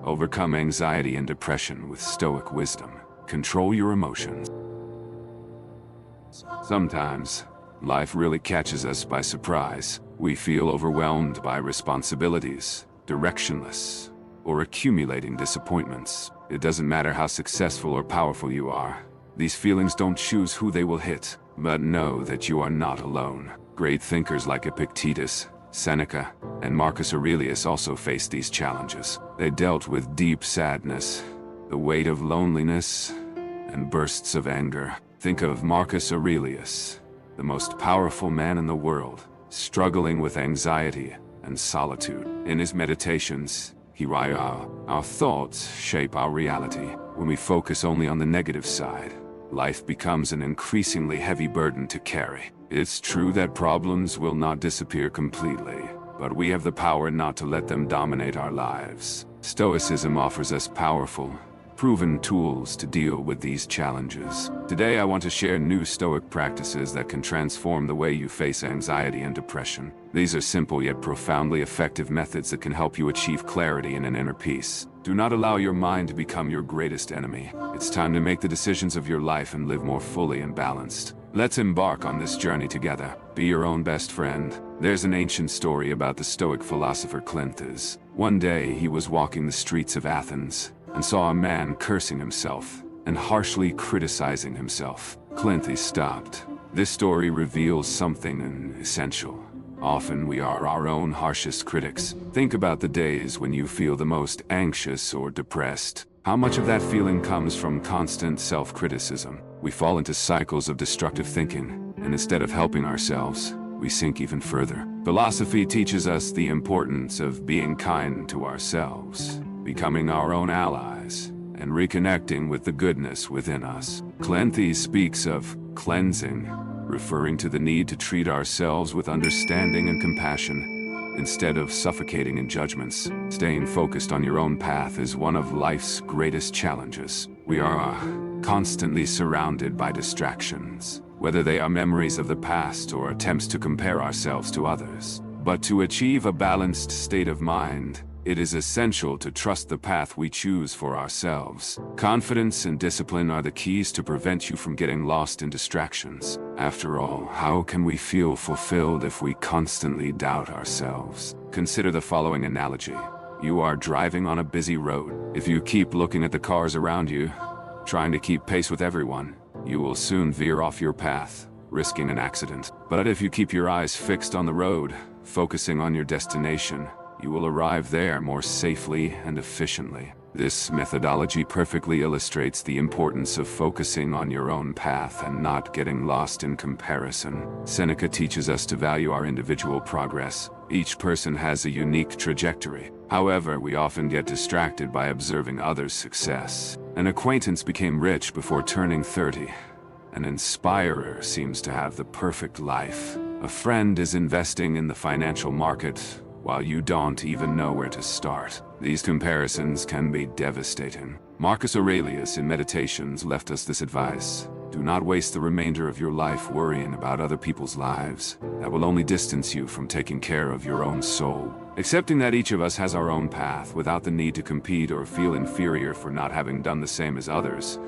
Overcome anxiety and depression with Stoic wisdom. Control your emotions. Sometimes, life really catches us by surprise. We feel overwhelmed by responsibilities, directionless, or accumulating disappointments. It doesn't matter how successful or powerful you are. These feelings don't choose who they will hit, but know that you are not alone. Great thinkers like Epictetus, Seneca, and Marcus Aurelius also faced these challenges. They dealt with deep sadness, the weight of loneliness, and bursts of anger. Think of Marcus Aurelius, the most powerful man in the world, struggling with anxiety and solitude. In his meditations, he writes, our thoughts shape our reality. When we focus only on the negative side, life becomes an increasingly heavy burden to carry. It's true that problems will not disappear completely, but we have the power not to let them dominate our lives. Stoicism offers us powerful, proven tools to deal with these challenges. Today I want to share new Stoic practices that can transform the way you face anxiety and depression. These are simple yet profoundly effective methods that can help you achieve clarity and an inner peace. Do not allow your mind to become your greatest enemy. It's time to make the decisions of your life and live more fully and balanced. Let's embark on this journey together. Be your own best friend. There's an ancient story about the Stoic philosopher Cleantes. One day he was walking the streets of Athens and saw a man cursing himself and harshly criticizing himself. Cleantes stopped. This story reveals something essential. Often we are our own harshest critics. Think about the days when you feel the most anxious or depressed. How much of that feeling comes from constant self-criticism? We fall into cycles of destructive thinking, and instead of helping ourselves, we sink even further. Philosophy teaches us the importance of being kind to ourselves, becoming our own allies, and reconnecting with the goodness within us. Cleantes speaks of cleansing, referring to the need to treat ourselves with understanding and compassion, instead of suffocating in judgments. Staying focused on your own path is one of life's greatest challenges. We are constantly surrounded by distractions, whether they are memories of the past or attempts to compare ourselves to others. But to achieve a balanced state of mind, it is essential to trust the path we choose for ourselves. Confidence and discipline are the keys to prevent you from getting lost in distractions. After all, how can we feel fulfilled if we constantly doubt ourselves? Consider the following analogy. You are driving on a busy road. If you keep looking at the cars around you, trying to keep pace with everyone, you will soon veer off your path, risking an accident. But if you keep your eyes fixed on the road, focusing on your destination, you will arrive there more safely and efficiently. This methodology perfectly illustrates the importance of focusing on your own path and not getting lost in comparison. Seneca teaches us to value our individual progress. Each person has a unique trajectory. However, we often get distracted by observing others' success. An acquaintance became rich before turning 30. An inspirer seems to have the perfect life. A friend is investing in the financial market, while you don't even know where to start. These comparisons can be devastating. Marcus Aurelius in Meditations left us this advice. Do not waste the remainder of your life worrying about other people's lives. That will only distance you from taking care of your own soul. Accepting that each of us has our own path without the need to compete or feel inferior for not having done the same as others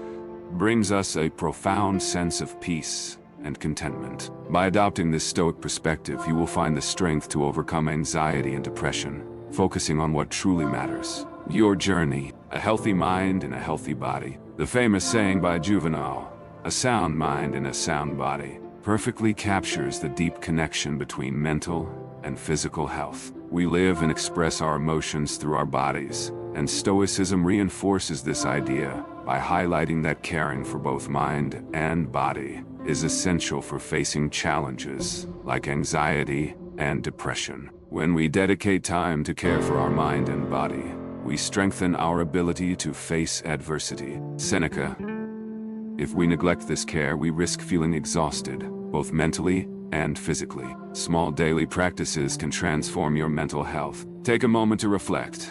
brings us a profound sense of peace and contentment. By adopting this Stoic perspective, you will find the strength to overcome anxiety and depression, focusing on what truly matters. Your journey, a healthy mind and a healthy body. The famous saying by Juvenal, a sound mind and a sound body, perfectly captures the deep connection between mental and physical health. We live and express our emotions through our bodies, and Stoicism reinforces this idea by highlighting that caring for both mind and body is essential for facing challenges like anxiety and depression. When we dedicate time to care for our mind and body, we strengthen our ability to face adversity. Seneca, if we neglect this care, we risk feeling exhausted, both mentally and physically. Small daily practices can transform your mental health. Take a moment to reflect.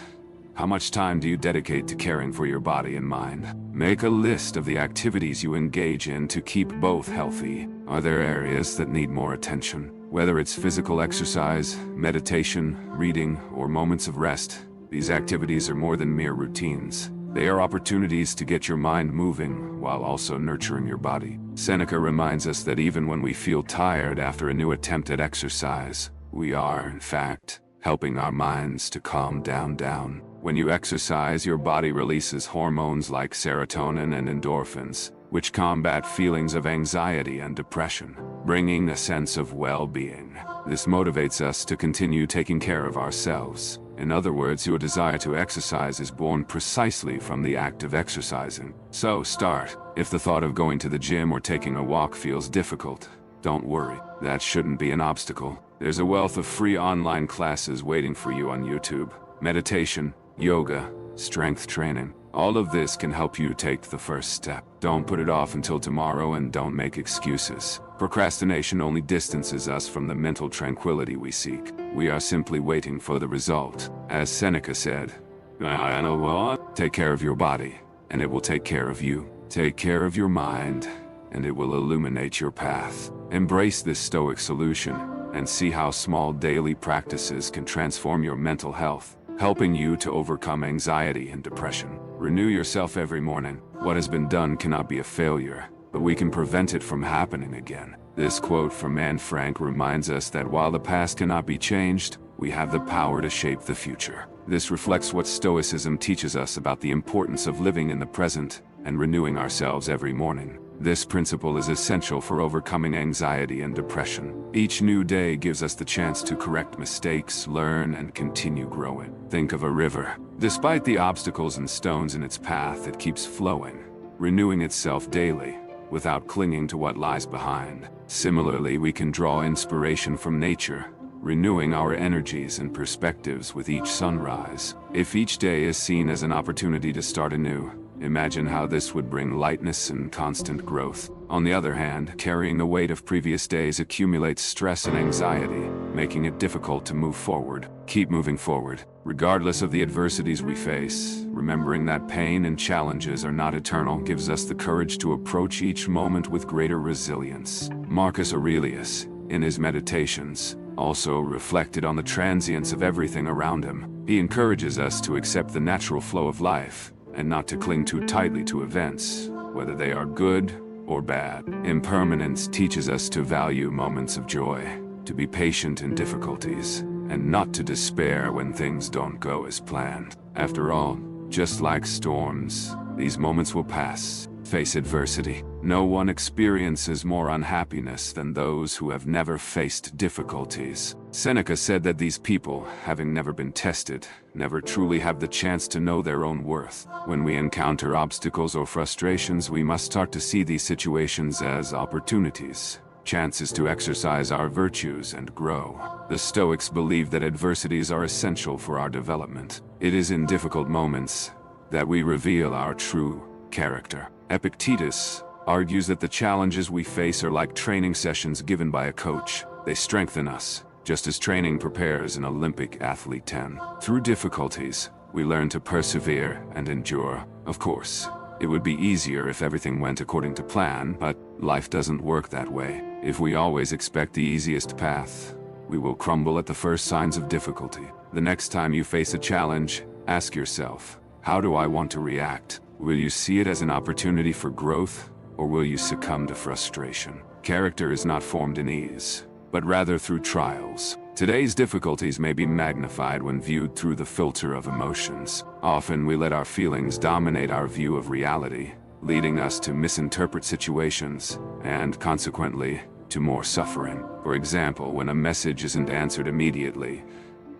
How much time do you dedicate to caring for your body and mind? Make a list of the activities you engage in to keep both healthy. Are there areas that need more attention? Whether it's physical exercise, meditation, reading, or moments of rest, These activities are more than mere routines. They are opportunities to get your mind moving while also nurturing your body. Seneca reminds us that even when we feel tired after a new attempt at exercise, we are, in fact, helping our minds to calm down. When you exercise, your body releases hormones like serotonin and endorphins, which combat feelings of anxiety and depression, bringing a sense of well-being. This motivates us to continue taking care of ourselves. In other words, your desire to exercise is born precisely from the act of exercising. So start. If the thought of going to the gym or taking a walk feels difficult, don't worry. That shouldn't be an obstacle. There's a wealth of free online classes waiting for you on YouTube. Meditation, yoga, strength training. All of this can help you take the first step. Don't put it off until tomorrow and don't make excuses. Procrastination only distances us from the mental tranquility we seek. We are simply waiting for the result. As Seneca said, I know what? Take care of your body, and it will take care of you. Take care of your mind, and it will illuminate your path. Embrace this Stoic solution, and see how small daily practices can transform your mental health, helping you to overcome anxiety and depression. Renew yourself every morning. What has been done cannot be a failure, but we can prevent it from happening again. This quote from Anne Frank reminds us that while the past cannot be changed, we have the power to shape the future. This reflects what Stoicism teaches us about the importance of living in the present and renewing ourselves every morning. This principle is essential for overcoming anxiety and depression. Each new day gives us the chance to correct mistakes, learn, and continue growing. Think of a river. Despite the obstacles and stones in its path, it keeps flowing, renewing itself daily, without clinging to what lies behind. Similarly, we can draw inspiration from nature, renewing our energies and perspectives with each sunrise. If each day is seen as an opportunity to start anew, imagine how this would bring lightness and constant growth. On the other hand, carrying the weight of previous days accumulates stress and anxiety, making it difficult to move forward. Keep moving forward, regardless of the adversities we face. Remembering that pain and challenges are not eternal gives us the courage to approach each moment with greater resilience. Marcus Aurelius, in his Meditations, also reflected on the transience of everything around him. He encourages us to accept the natural flow of life, and not to cling too tightly to events, whether they are good or bad. Impermanence teaches us to value moments of joy, to be patient in difficulties, and not to despair when things don't go as planned. After all, just like storms, these moments will pass. Face adversity. No one experiences more unhappiness than those who have never faced difficulties. Seneca said that these people, having never been tested, never truly have the chance to know their own worth. When we encounter obstacles or frustrations, we must start to see these situations as opportunities, chances to exercise our virtues and grow. The Stoics believe that adversities are essential for our development. It is in difficult moments that we reveal our true character. Epictetus argues that the challenges we face are like training sessions given by a coach. They strengthen us, just as training prepares an Olympic athlete 10. Through difficulties, we learn to persevere and endure. Of course, it would be easier if everything went according to plan, but life doesn't work that way. If we always expect the easiest path, we will crumble at the first signs of difficulty. The next time you face a challenge, ask yourself, how do I want to react? Will you see it as an opportunity for growth, or will you succumb to frustration? Character is not formed in ease, but rather through trials. Today's difficulties may be magnified when viewed through the filter of emotions. Often we let our feelings dominate our view of reality, leading us to misinterpret situations, and consequently, to more suffering. For example, when a message isn't answered immediately,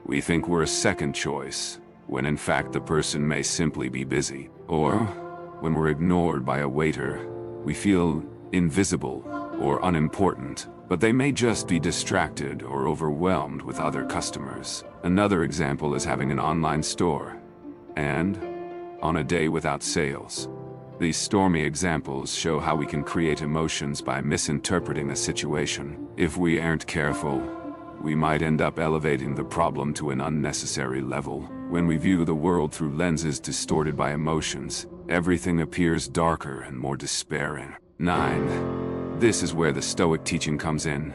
we think we're a second choice, when in fact the person may simply be busy. Or, when we're ignored by a waiter, we feel invisible or unimportant, but they may just be distracted or overwhelmed with other customers. Another example is having an online store, and on a day without sales. These stormy examples show how we can create emotions by misinterpreting a situation. If we aren't careful, we might end up elevating the problem to an unnecessary level. When we view the world through lenses distorted by emotions, everything appears darker and more despairing. 9. This is where the Stoic teaching comes in.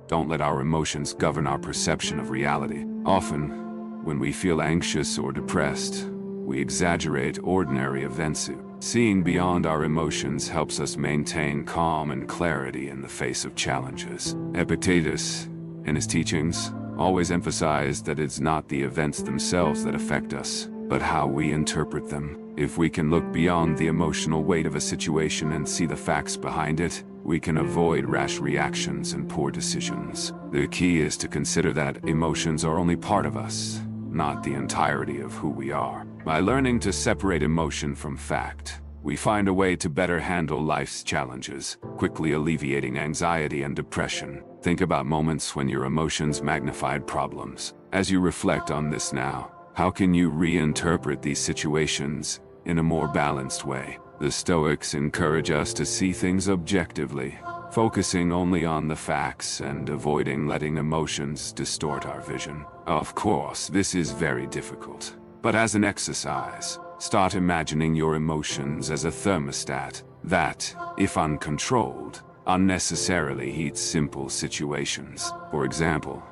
Don't let our emotions govern our perception of reality. Often, When we feel anxious or depressed, we exaggerate ordinary events. Seeing beyond our emotions helps us maintain calm and clarity in the face of challenges. Epictetus, in his teachings, always emphasized that it's not the events themselves that affect us, but how we interpret them. If we can look beyond the emotional weight of a situation and see the facts behind it, we can avoid rash reactions and poor decisions. The key is to consider that emotions are only part of us, not the entirety of who we are. By learning to separate emotion from fact, we find a way to better handle life's challenges, quickly alleviating anxiety and depression. Think about moments when your emotions magnified problems. As you reflect on this now, how can you reinterpret these situations in a more balanced way? The Stoics encourage us to see things objectively, focusing only on the facts and avoiding letting emotions distort our vision. Of course, this is very difficult, but as an exercise, start imagining your emotions as a thermostat that, if uncontrolled, unnecessarily heats simple situations. For example,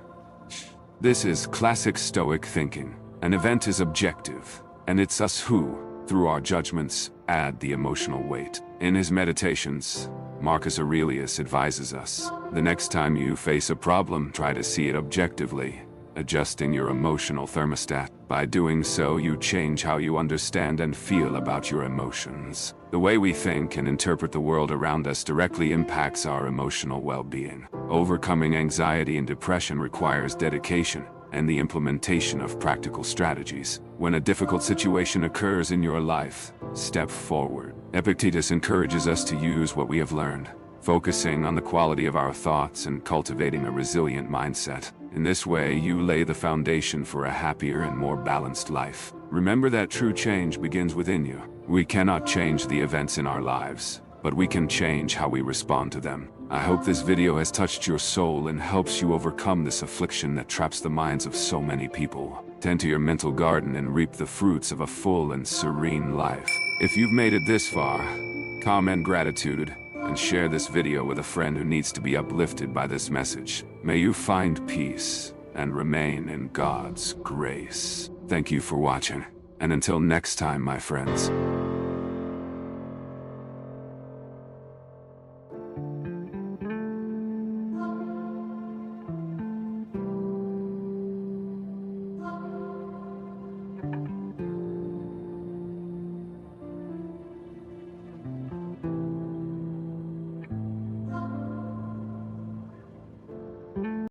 this is classic Stoic thinking. An event is objective, and it's us who, through our judgments, add the emotional weight. In his Meditations, Marcus Aurelius advises us, the next time you face a problem, try to see it objectively, adjusting your emotional thermostat. By doing so, you change how you understand and feel about your emotions. The way we think and interpret the world around us directly impacts our emotional well-being. Overcoming anxiety and depression requires dedication and the implementation of practical strategies. When a difficult situation occurs in your life, step forward. Epictetus encourages us to use what we have learned, focusing on the quality of our thoughts and cultivating a resilient mindset. In this way, you lay the foundation for a happier and more balanced life. Remember that true change begins within you. We cannot change the events in our lives, but we can change how we respond to them. I hope this video has touched your soul and helps you overcome this affliction that traps the minds of so many people. Tend to your mental garden and reap the fruits of a full and serene life. If you've made it this far, comment gratitude and share this video with a friend who needs to be uplifted by this message. May you find peace and remain in God's grace. Thank you for watching, and until next time, my friends.